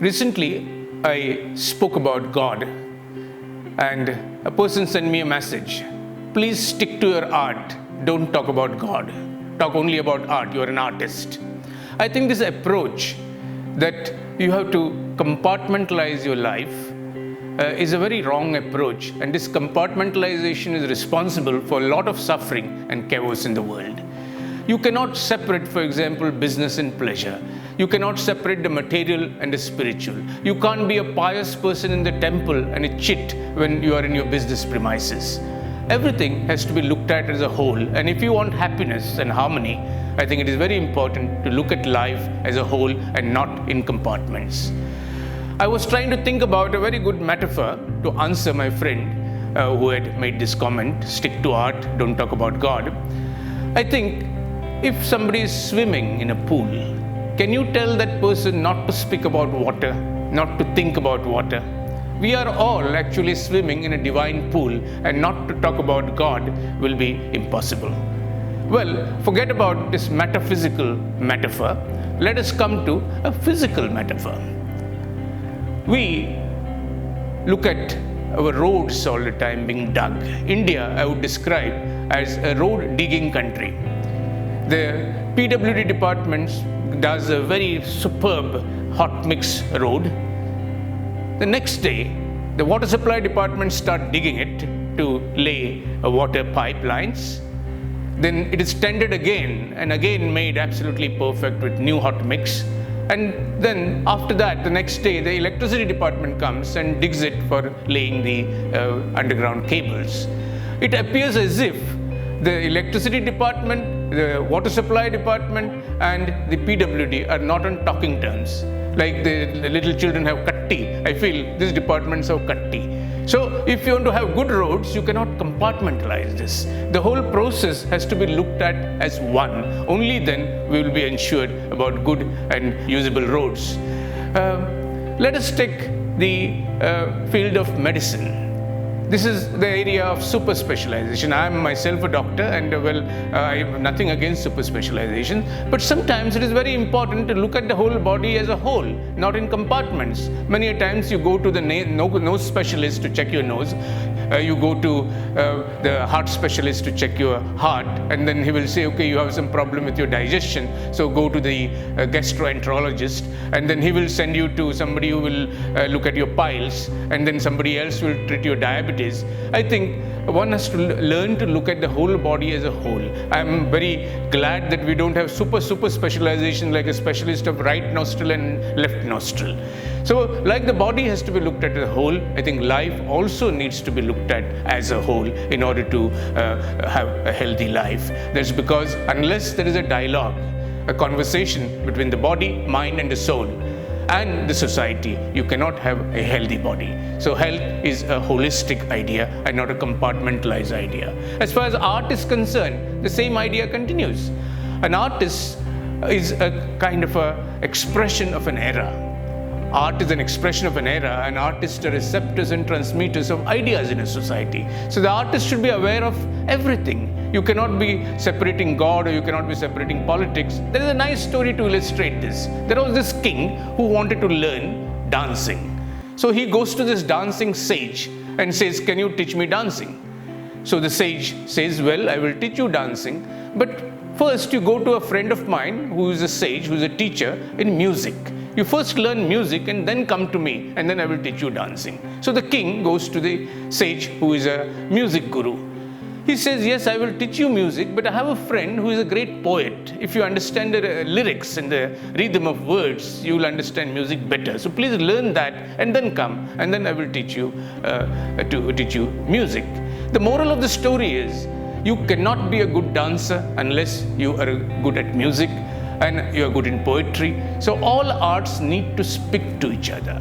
Recently, I spoke about God, and a person sent me a message. Please stick to your art. Don't talk about God. Talk only about art. You are an artist. I think this approach that you have to compartmentalize your life is a very wrong approach, and this compartmentalization is responsible for a lot of suffering and chaos in the world. You cannot separate, for example, business and pleasure. You cannot separate the material and the spiritual. You can't be a pious person in the temple and a chit when you are in your business premises. Everything has to be looked at as a whole, and if you want happiness and harmony, I think it is very important to look at life as a whole and not in compartments. I was trying to think about a very good metaphor to answer my friend who had made this comment, stick to art, don't talk about God. I think if somebody is swimming in a pool, can you tell that person not to speak about water, not to think about water? We are all actually swimming in a divine pool, and not to talk about God will be impossible. Well, forget about this metaphysical metaphor. Let us come to a physical metaphor. We look at our roads all the time being dug. India, I would describe as a road digging country. The PWD department does a very superb hot mix road. The next day, the water supply department start digging it to lay water pipelines. Then it is tendered again and again made absolutely perfect with new hot mix. And then after that, the next day, the electricity department comes and digs it for laying the underground cables. It appears as if the electricity department, the water supply department, and the PWD are not on talking terms. Like the little children have katti, I feel these departments have katti. So if you want to have good roads, you cannot compartmentalize this. The whole process has to be looked at as one. Only then we will be ensured about good and usable roads. Let us take the field of medicine. This is the area of super specialization. I am myself a doctor, and I have nothing against super specialization. But sometimes it is very important to look at the whole body as a whole, not in compartments. Many a times you go to the nose specialist to check your nose. You go to the heart specialist to check your heart, and then he will say, okay, you have some problem with your digestion, so go to the gastroenterologist, and then he will send you to somebody who will look at your piles, and then somebody else will treat your diabetes. I think one has to learn to look at the whole body as a whole. I am very glad that we don't have super specialization like a specialist of right nostril and left nostril. So like the body has to be looked at as a whole, I think life also needs to be looked at as a whole in order to have a healthy life. That's because unless there is a dialogue, a conversation between the body, mind and the soul, and the society, you cannot have a healthy body. So health is a holistic idea and not a compartmentalized idea. As far as art is concerned, the same idea continues. An artist is a kind of an expression of an era. Art is an expression of an era, and artists are receptors and transmitters of ideas in a society. So the artist should be aware of everything. You cannot be separating God, or you cannot be separating politics. There is a nice story to illustrate this. There was this king who wanted to learn dancing. So he goes to this dancing sage and says, can you teach me dancing? So the sage says, well, I will teach you dancing, but first you go to a friend of mine who is a sage, who is a teacher in music. You first learn music and then come to me, and then I will teach you dancing. So the king goes to the sage who is a music guru. He says, yes, I will teach you music, but I have a friend who is a great poet. If you understand the lyrics and the rhythm of words, you will understand music better. So please learn that and then come, and then I will teach you to teach you music. The moral of the story is, you cannot be a good dancer unless you are good at music and you are good in poetry. So all arts need to speak to each other.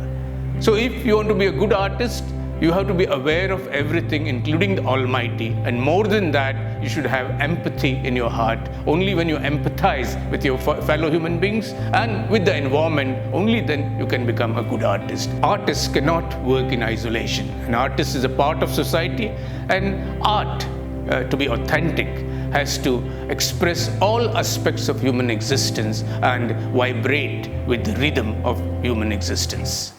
So if you want to be a good artist, you have to be aware of everything, including the Almighty. And more than that, you should have empathy in your heart. Only when you empathize with your fellow human beings and with the environment, only then you can become a good artist. Artists cannot work in isolation. An artist is a part of society, and art, to be authentic, has to express all aspects of human existence and vibrate with the rhythm of human existence.